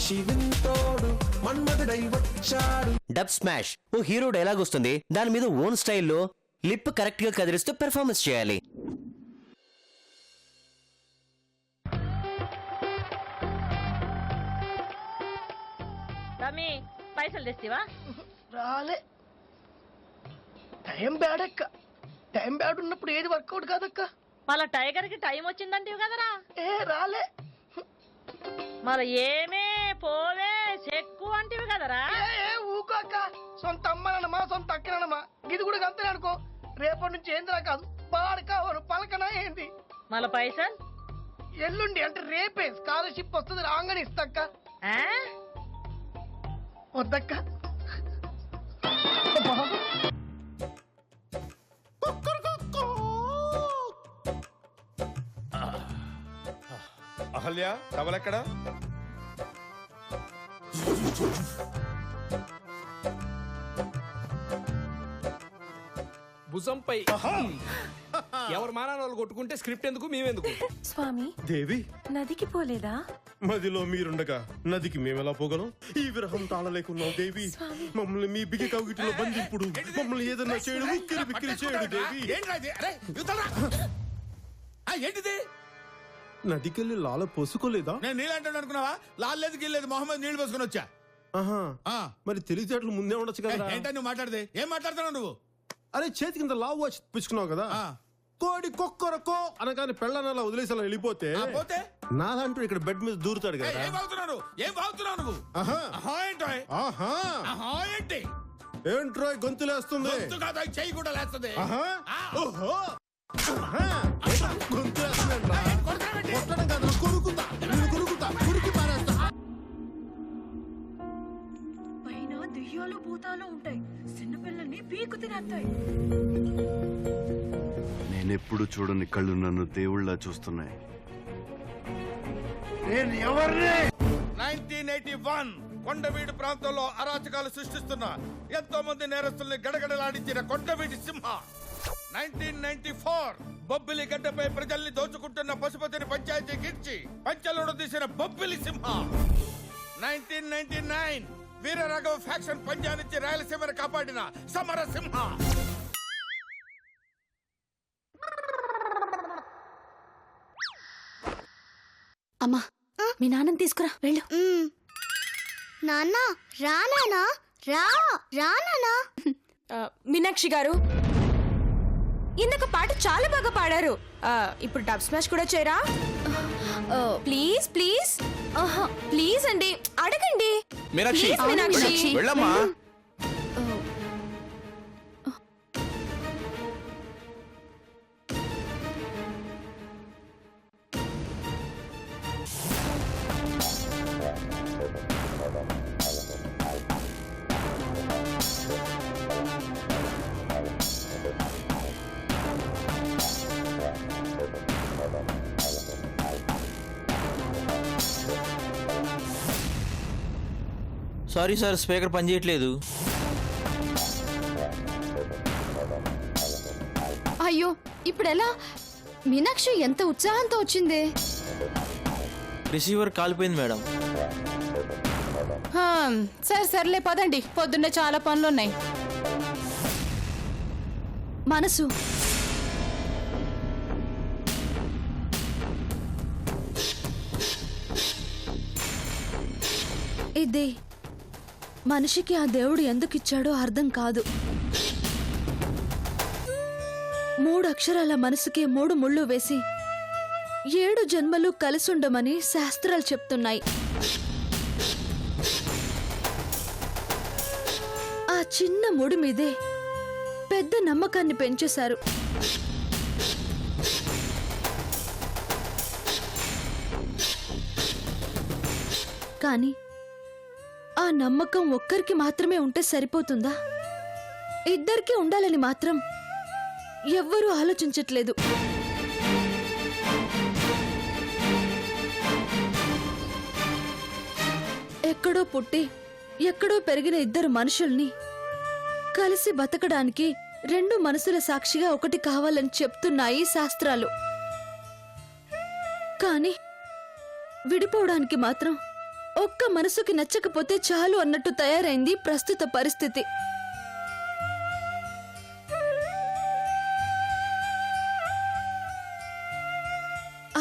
మనిషి వింతోడు మన్మధుడై వచ్చాడు. Dub smash ఓ hero dialogue వస్తుంది, దాని మీద ఓన్ స్టైల్లో లిప్ కరెక్ట్ గా కదిలిస్తూ పెర్ఫార్మెన్స్ చేయాలి. పైసలు తెస్తావా? రాలే. టైం బ్యాడ్ అక్క. టైం బ్యాడ్ ఉన్నప్పుడు ఏది వర్కౌట్ కాదక్క. మళ్ళా టైగర్ కి టైం వచ్చిందంటే కదరా. రాలే. మళ్ళా ఏమే పోవే చెక్కు అంటివి కదరా. ఊకో అక్క. సొంత అమ్మనమ్మా సొంత అక్కనమ్మా ఇది కూడా అంతే అనుకో. రేపటి నుంచి ఏందిరా కాదు పాడకావరు పలకనా ఏంది. మళ్ళా పైసలు ఎల్లుండి అంటే రేపే స్కాలర్షిప్ వస్తుంది రాగానే ఇస్తాక్క. వద్దక్క. అహల్య టవలెక్కడ? భుజంపై ఎవరు మానాలు వాళ్ళు కొట్టుకుంటే స్క్రిప్ట్ ఎందుకు మేమెందుకు? స్వామి దేవి నదికి పోలేదా? మదిలో మీరుండగా నదికి మేమెలా పోగలం? ఈ విరహం తాళలేకున్నావు దేవి. మమ్మల్ని మీ బిగి కవిటిలో బంధింపుడు, మమ్మల్ని ఏదన్నా చేయడు, ఉక్కిరి బిక్కిరి చేయడు దేవి. ఏంటిది? నదికెళ్ళి లాల పోసుకోలేదా? నేను నీళ్ళంటాడు అనుకున్నావా? లాలేదు గిల్లేదు మొహమ్మద్ నీళ్లు పోసుకొని వచ్చా. మరి తెలివితేటలు ముందే ఉండొచ్చు కదా. ఏంటో నువ్వు మాట్లాడితే ఏం మాట్లాడుతున్నావు నువ్వు? అరే చేతి కింద లావు వచ్చి పుచ్చుకున్నావు కదా. కోడి కొక్కరకో అనగానే పెళ్ళనలా వదిలేసి అలా వెళ్ళిపోతే నాలంటూ ఇక్కడ బెడ్ మీద దూరుతాడు కదా. ఏం బాగుతున్నావు నువ్వు? ఏంటి ఏంట్రో గొంతులేస్తుంది? చెయ్యి కూడా లేస్తుంది. పైన దెయ్యాలు భూతాలు ఉంటాయి, చిన్నపిల్లల్ని పీకు తినేస్తాయి. నేనెప్పుడు చూడని కళ్ళు నన్ను దేవుళ్ళ చూస్తున్నాయి. 1981 కొండవీడి ప్రాంతంలో అరాచకాలు సృష్టిస్తున్న ఎంతో మంది నేరస్తుల్ని గడగడలాడించిన కొండవీడి సింహ. 1994 బొబ్బిలి గడ్డపై ప్రజల్ని దోచుకుంటున్న పశుపతిని పంచాయతీ గిర్చి పంచలోడు తీసిన బొబ్బిలి సింహ. 1999 వీరరాఘవ ఫ్యాక్షన్ పంజానిచ్చి రాయలసీమను కాపాడిన సమర సింహ. అమ్మా మీ నాన్నని తీసుకురా వెళ్ళు. నాన్న రానా రానా. మీనాక్షి గారు ఇందాక పాట చాలా బాగా పాడారు. ఇప్పుడు డబ్ స్మాష్ కూడా చేయరా? ప్లీజ్ ప్లీజ్ ప్లీజ్ అండి అడగండి. మీనాక్షి వెళ్ళమ్మా. సారీ సార్, స్పీకర్ పనిచేయట్లేదు. అయ్యో ఇప్పుడు ఎలా? మీనాక్షి ఎంత ఉత్సాహంతో వచ్చింది. రిసీవర్ కాలిపోయింది మేడం. సర్లే పదండి, పొద్దున్నే చాలా పనులున్నాయి. మనసు ఇది మనిషికి ఆ దేవుడు ఎందుకిచ్చాడో అర్థం కాదు. 3 అక్షరాల మనసుకి 3 ముళ్ళు వేసి 7 జన్మలు కలిసుండమని శాస్త్రాలు చెప్తున్నాయి. ఆ చిన్న ముడి మీదే పెద్ద నమ్మకాన్ని పెంచేశారు. కానీ ఆ నమ్మకం ఒక్కరికి మాత్రమే ఉంటే సరిపోతుందా? ఇద్దరికీ ఉండాలని మాత్రం ఎవ్వరూ ఆలోచించట్లేదు. ఎక్కడో పుట్టి ఎక్కడో పెరిగిన 2 మనుషుల్ని కలిసి బతకడానికి 2 మనసుల సాక్షిగా ఒకటి కావాలని చెప్తున్నాయి శాస్త్రాలు. కానీ విడిపోవడానికి మాత్రం ఒక్క మనసుకి నచ్చకపోతే చాలు అన్నట్టు తయారైంది ప్రస్తుత పరిస్థితి.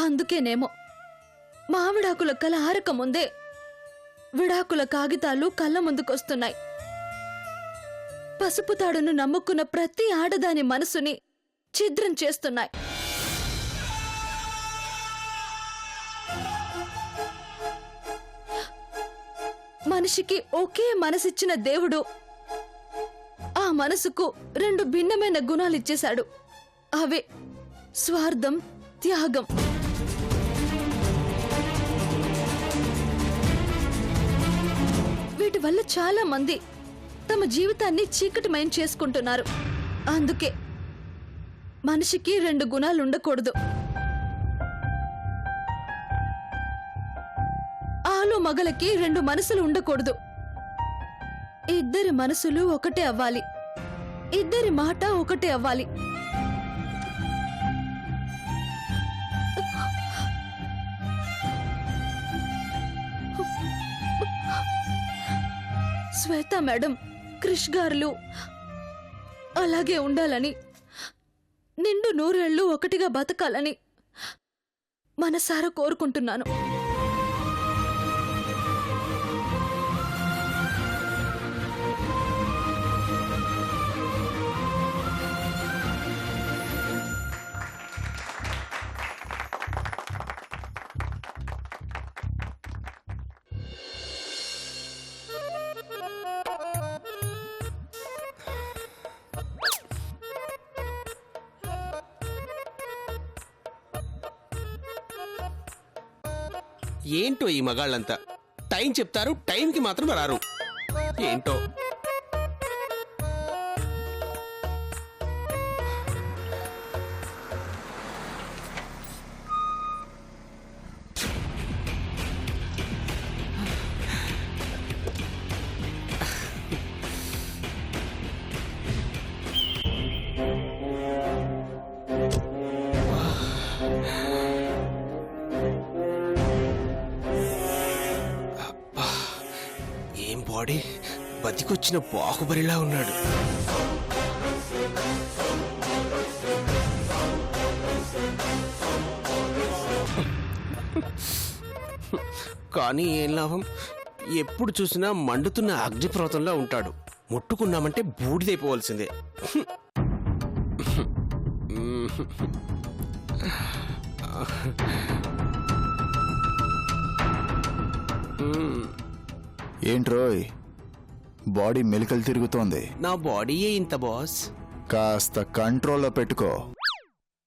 అందుకేనేమో మావిడాకుల కల ఆరక ముందే విడాకుల కాగితాలు కళ్ళ ముందుకొస్తున్నాయి. పసుపు తాడును నమ్ముకున్న ప్రతి ఆడదాని మనసుని ఛిద్రం చేస్తున్నాయి. మనిషికి ఒకే మనసిచ్చిన దేవుడు ఆ మనసుకు 2 భిన్నమైన గుణాలిచ్చేశాడు. అవే స్వార్థం, త్యాగం. వీటి వల్ల చాలా మంది తమ జీవితాన్ని చీకటిమయం చేసుకుంటున్నారు. అందుకే మనిషికి 2 గుణాలు ఉండకూడదు. ఆలు మగలకి 2 మనసులు ఉండకూడదు. ఇద్దరి మనసులు ఒకటే అవ్వాలి. ఇద్దరి మాట ఒకటే అవ్వాలి. శ్వేత మేడం, క్రిష్ గారులు అలాగే ఉండాలని, నిండు 100 ఏళ్ళు ఒకటిగా బతకాలని మనసారా కోరుకుంటున్నాను. ఏంటో ఈ మగాళ్ళంతా టైం చెప్తారు, టైంకి మాత్రం రారు. ఏంటో బాడీ బతికొచ్చిన బాహుబలిలా ఉన్నాడు. కానీ ఏం లాభం, ఎప్పుడు చూసినా మండుతున్న అగ్నిపర్వతంలో ఉంటాడు. ముట్టుకున్నామంటే బూడిదైపోవాల్సిందే. ఏంట్రోయ్ బాడీ మెలికలు తిరుగుతోంది? నా బాడీయే ఇంత బాస్. కాస్త కంట్రోల్లో పెట్టుకో.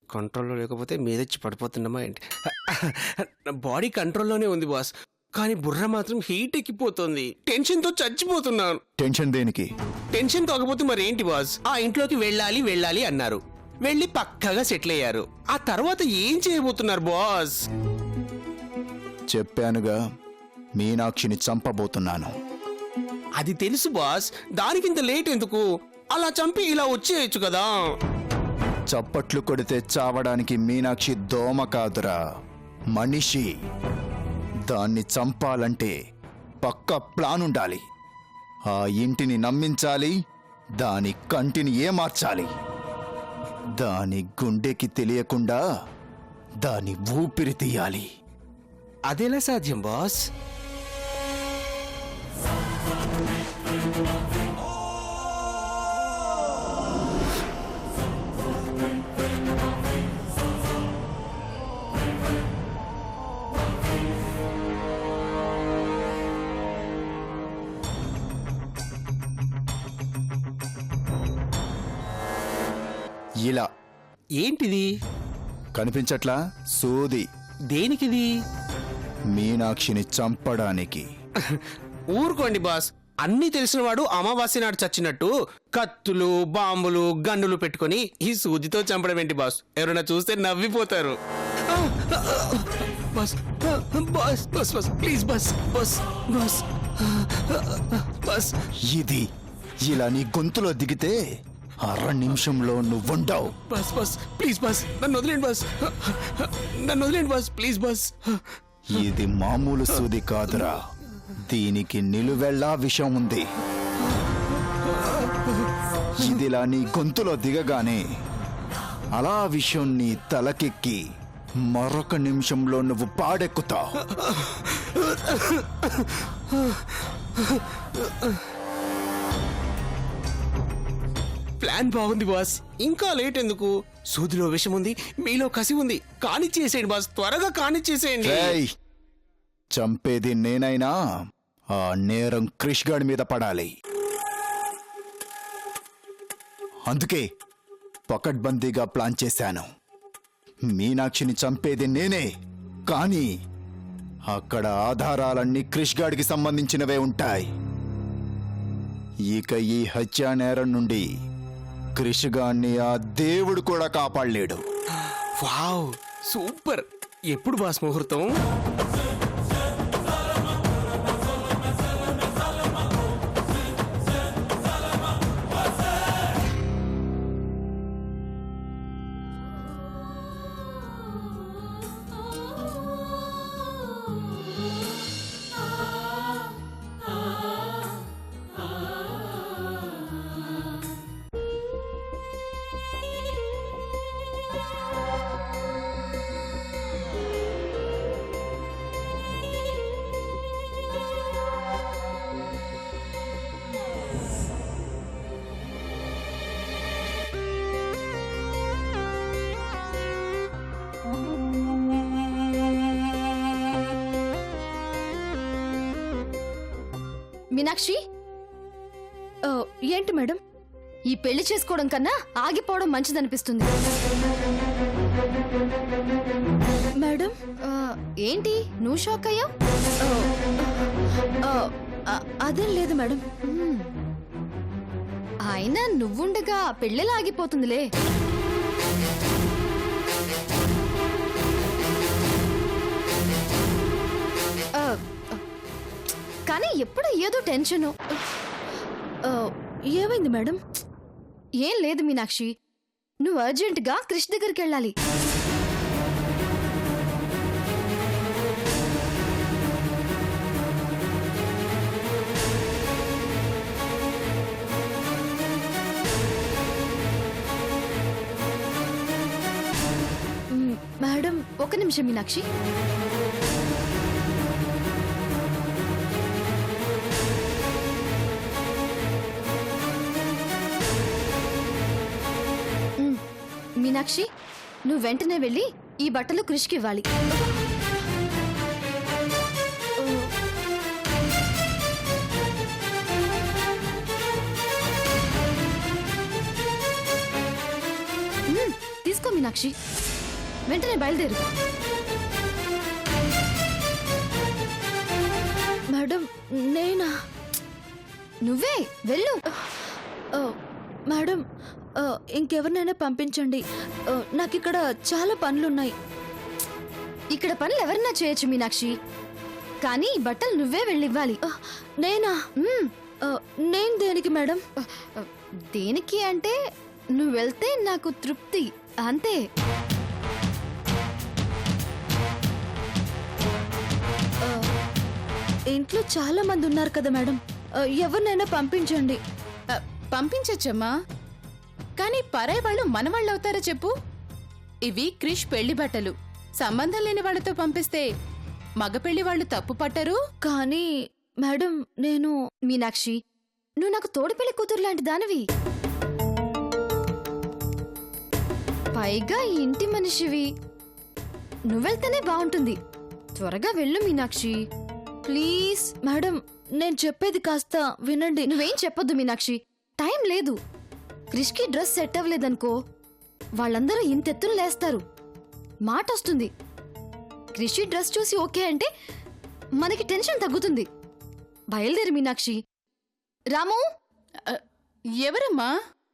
కంట్రోల్లో లేకపోతే మీదొచ్చి పడిపోతున్నామా ఏంటి? నా బాడీ కంట్రోల్లోనే ఉంది బాస్, కానీ బుర్ర మాత్రం హీట్ ఎక్కిపోతుంది. టెన్షన్తో చచ్చిపోతున్నాను. టెన్షన్ దేనికి? టెన్షన్ కాకపోతే మరేంటి బాస్? ఆ ఇంట్లోకి వెళ్ళాలి అన్నారు, వెళ్ళి పక్కగా సెటిల్ అయ్యారు. ఆ తర్వాత ఏం చేయబోతున్నారు బాస్? చెప్పానుగా, మీనాక్షిని చంపబోతున్నాను. అది తెలుసు బాస్, దానికింత లేట్ ఎందుకు? అలా చంపి ఇలా వచ్చేయచ్చు కదా. చప్పట్లు కొడితే చావడానికి మీనాక్షి దోమ కాదురా, మనిషి. దాన్ని చంపాలంటే పక్క ప్లాన్ ఉండాలి. ఆ ఇంటిని నమ్మించాలి, దాని కంటిని ఏమార్చాలి. దాని గుండెకి తెలియకుండా దాని ఊపిరి తీయాలి. అదెలా సాధ్యం బాస్? ఇలా. ఏంటిది? కనిపించట్లా? సూది. దేనికిది? మీనాక్షిని చంపడానికి. ఊరుకోండి బాస్, అన్నీ తెలిసినవాడు అమావాస్య నాడు చచ్చినట్టు కత్తులు, బాంబులు, గన్నులు పెట్టుకొని ఈ సూదితో చంపడం ఏంటి బాస్? ఎవరైనా చూస్తే నవ్విపోతారు. Boss boss boss boss please boss boss boss boss. ఇది ఇలా నీ గొంతులో దిగితే 1/2 నిమిషంలో నువ్వుంటావు. బాస్ బాస్ ప్లీజ్ బాస్, నన్ను వదిలేండి బాస్, నన్ను వదిలేండి బాస్ ప్లీజ్ బాస్. ఇది మామూలు సూది కాదురా, దీనికి నిలువెల్లా విషం ఉంది. ఇదిలా నీ గొంతులో దిగగానే అలా విషయం నీ తలకెక్కి మరొక నిమిషంలో నువ్వు పాడెక్కుతావు. ప్లాన్ బాగుంది బాస్, ఇంకా లేట్ ఎందుకు? సూదిలో విషం ఉంది, మీలో కసి ఉంది. కానిచ్చేసేయండి బాస్, త్వరగా కానిచ్చేసేయండి. రేయ్, చంపేది నేనైనా ఆ నేరం క్రిష్ గాడి మీద పడాలి. అందుకే పకడ్బందీగా ప్లాన్ చేశాను. మీనాక్షిని చంపేది నేనే, కానీ అక్కడ ఆధారాలన్నీ క్రిష్ గాడికి సంబంధించినవే ఉంటాయి. ఇక ఈ హత్యా నేరం నుండి క్రిష్ గాడిని ఆ దేవుడు కూడా కాపాడలేడు. Wow, super. ఎప్పుడు బాస్ ముహూర్తం? మీనాక్షి, ఏంటి మేడం? ఈ పెళ్లి చేసుకోవడం కన్నా ఆగిపోవడం మంచిదనిపిస్తుంది. మేడం, ఏంటి నువ్వు షాక్ అయ్యావు? అదేం లేదు మేడం. అయినా నువ్వుండగా పెళ్ళెలా ఆగిపోతుందిలే. కానీ ఎప్పుడు ఏదో టెన్షను. ఏమైంది మేడం? ఏం లేదు మీనాక్షి, నువ్వు అర్జెంటుగా క్రిష్ దగ్గరికి వెళ్ళాలి. మేడం, ఒక నిమిషం మీనాక్షి. మీనాక్షి, నువ్వు వెంటనే వెళ్ళి ఈ బట్టలు క్రిష్కి ఇవ్వాలి. తీసుకో మీనాక్షి, వెంటనే బయలుదేరు. మేడం, నేనా? నువ్వే వెళ్ళు. మేడం, ఇంకెవరినైనా పంపించండి. నాకిక్కడ చాలా పనులున్నాయి. ఇక్కడ పనులు ఎవరన్నా చేయొచ్చు మీనాక్షి, కానీ ఈ బట్టలు నువ్వే వెళ్ళివ్వాలి. నేనా? నేను దేనికి మేడం? దేనికి అంటే నువ్వు వెళ్తే నాకు తృప్తి, అంతే. ఇంట్లో చాలా మంది ఉన్నారు కదా మేడం, ఎవరినైనా పంపించండి. పంపించచ్చమ్మా, కానీ పరాయి వాళ్ళు మన వాళ్ళు అవుతారా చెప్పు? ఇవి క్రిష్ పెళ్లి బట్టలు. సంబంధం లేని వాళ్ళతో పంపిస్తే మగ పెళ్లి వాళ్ళు తప్పు పట్టరు. కానీ మేడం, నేను... మీనాక్షి, నువ్వు నాకు తోడు పెళ్లి కూతురు లాంటి దానివి. పైగా ఈ ఇంటి మనిషివి. నువ్వెళ్తేనే బాగుంటుంది. త్వరగా వెళ్ళు మీనాక్షి, ప్లీజ్. మేడం, నేను చెప్పేది కాస్త వినండి. నువ్వేం చెప్పొద్దు మీనాక్షి, టైం లేదు. క్రిష్కి డ్రెస్ సెట్ అవ్వలేదనుకో, వాళ్ళందరూ ఇంతెత్తున లేస్తారు, మాట వస్తుంది. క్రిషి డ్రెస్ చూసి ఓకే అంటే మనకి టెన్షన్ తగ్గుతుంది. బయలుదేరి మీనాక్షి. రాము. ఎవరమ్మా?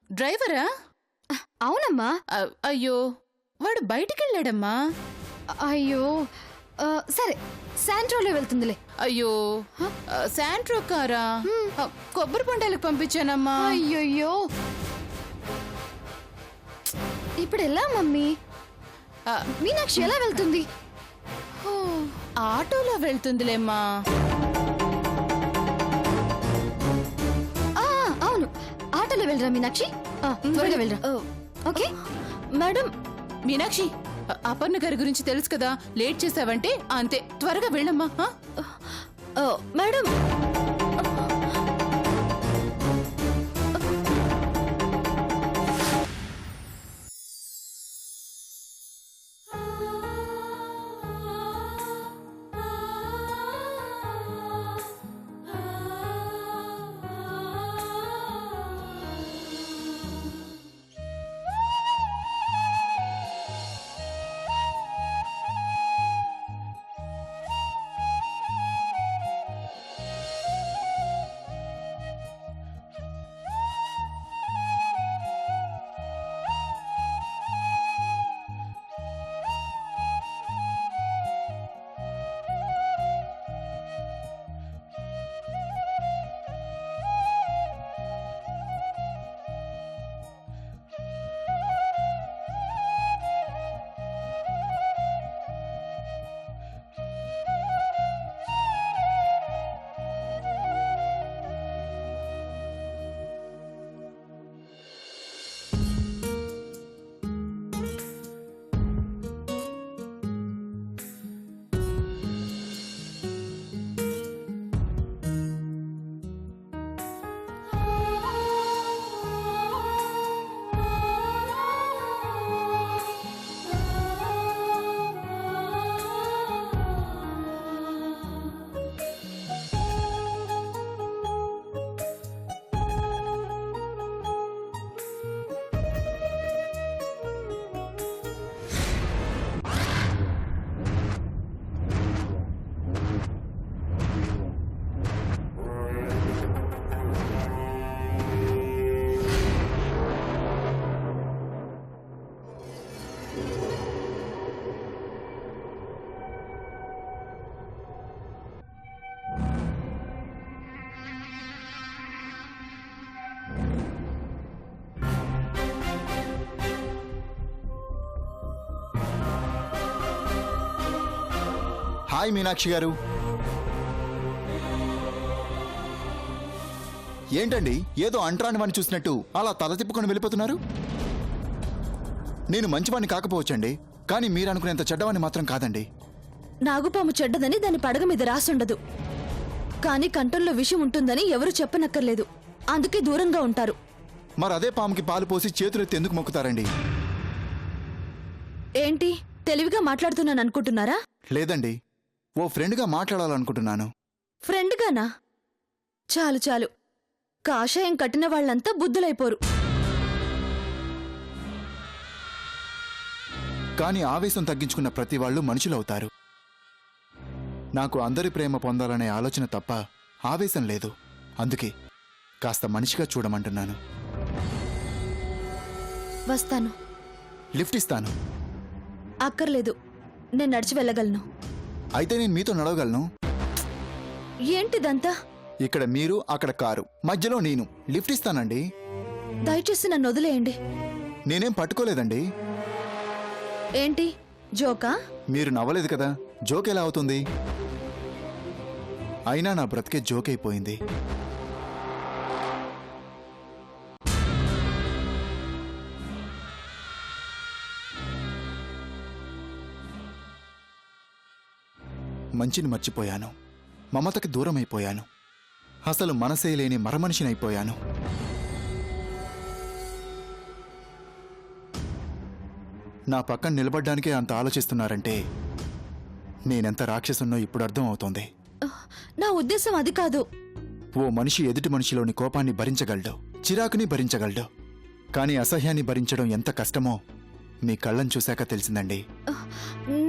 డ్రైవరా? అవునమ్మా. అయ్యో, వాడు బయటికెళ్ళాడమ్మా. అయ్యో, సరే, శాంట్రోలో వెళ్తుందిలే. అయ్యో, శాంట్రో కారా? కొబ్బరి పండాలకు పంపించానమ్మా. అయ్యయ్యో, ఇప్పుడు ఎలా మమ్మీ? మీనాక్షి ఎలా వెళ్తుంది? ఆటోలో వెళ్తుందిలేమ్మా. వెళ్ళరా మీనాక్షి త్వరగా వెళ్ళరా ఓకే మేడం మీనాక్షి అపర్ణ గారి గురించి తెలుసు కదా, లేట్ చేసావంటే అంతే. త్వరగా వెళ్ళమ్మా. మేడం హాయ్ మీనాక్షి గారు. ఏంటండి ఏదో అంటరాని వాడిని చూసినట్టు అలా తల తిప్పుకొని వెళ్ళిపోతున్నారు? నేను మంచివాడిని కాకపోవచ్చండి, కానీ మీరు అనుకునేంత చెడ్డవాడిని మాత్రం కాదండి. నాగుపాము చెడ్డదని దాని పడగ మీద రాసుండదు, కానీ కంఠంలో విషం ఉంటుందని ఎవరు చెప్పనక్కర్లేదు, అందుకే దూరంగా ఉంటారు. మరి అదే పాముకి పాలు పోసి చేతులెత్తి ఎందుకు మొక్కుతారండి? ఏంటి తెలివిగా మాట్లాడుతున్నాను అనుకుంటున్నారా? లేదండి, ఓ ఫ్రెండ్గా మాట్లాడాలనుకుంటున్నాను. ఫ్రెండ్గానా? చాలు చాలు, కాషాయం కట్టిన వాళ్ళంతా బుద్ధులైపోరు. కానీ ఆవేశం తగ్గించుకున్న ప్రతి వాళ్ళు మనుషులవుతారు. నాకు అందరి ప్రేమ పొందాలనే ఆలోచన తప్ప ఆవేశం లేదు. అందుకే కాస్త మనిషిగా చూడమంటున్నాను. వస్తాను. లిఫ్ట్ ఇస్తాను. అక్కర్లేదు, నేను నడిచి వెళ్ళగలను. అయితే నేను మీతో నడవగలను. ఏంటిదంతా? ఇక్కడ మీరు, అక్కడ కారు, మధ్యలో నేను. లిఫ్ట్ ఇస్తానండి. దయచేసి నన్ను వదిలేయండి. నేనేం పట్టుకోలేదండి. ఏంటి జోకా? మీరు నవ్వలేదు కదా, జోక్ ఎలా అవుతుంది? అయినా నా బ్రతికే జోక్ అయిపోయింది. మంచిని మర్చిపోయాను, మమతకి దూరమైపోయాను, అసలు మనసే లేని మరమనిషినైపోయాను. నా పక్కన నిలబడ్డానికే అంత ఆలోచిస్తున్నారంటే నేనెంత రాక్షసున్నో ఇప్పుడు అర్థం అవుతోంది. నా ఉద్దేశం అది కాదు. ఓ మనిషి ఎదుటి మనిషిలోని కోపాన్ని భరించగలడు, చిరాకుని భరించగలడు, కానీ అసహ్యాన్ని భరించడం ఎంత కష్టమో మీ కళ్ళని చూశాక తెలిసిందండి.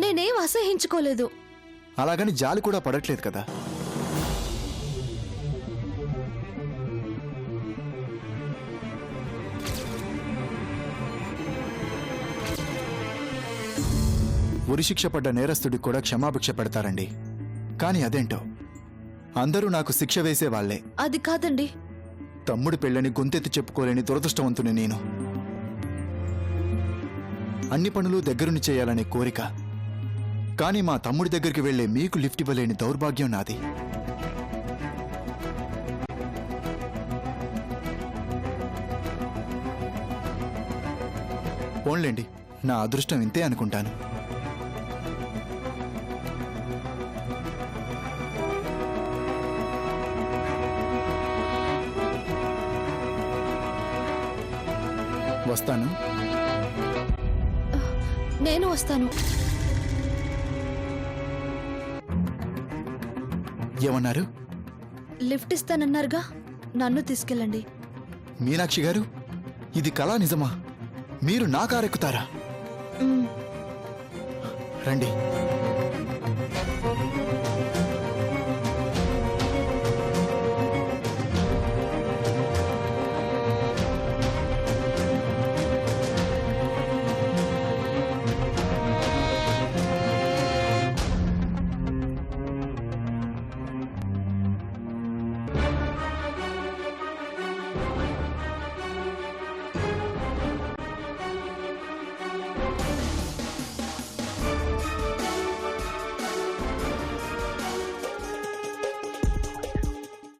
నేనేం అసహించుకోలేదు. అలాగని జాలి కూడా పడట్లేదు కదా. ఉరిశిక్ష పడ్డ నేరస్తుడికి కూడా క్షమాభిక్ష పెడతారండి, కానీ అదేంటో అందరూ నాకు శిక్ష వేసేవాళ్లే. అది కాదండి. తమ్ముడి పెళ్ళని గొంతెత్తి చెప్పుకోలేని దురదృష్టవంతుని నేను. అన్ని పనులు దగ్గరుని చేయాలనే కోరిక, కానీ మా తమ్ముడి దగ్గరికి వెళ్లే మీకు లిఫ్ట్ ఇవ్వలేని దౌర్భాగ్యం నాది. పోన్లేండి, నా అదృష్టం ఇంతే అనుకుంటాను. వస్తాను. నేను వస్తాను. ఏమన్నారు? లిఫ్ట్ ఇస్తానన్నారుగా, నన్ను తీసుకెళ్ళండి. మీనాక్షి గారు, ఇది కళా నిజమా? మీరు నా కారెక్కుతారా? మ్. రండి.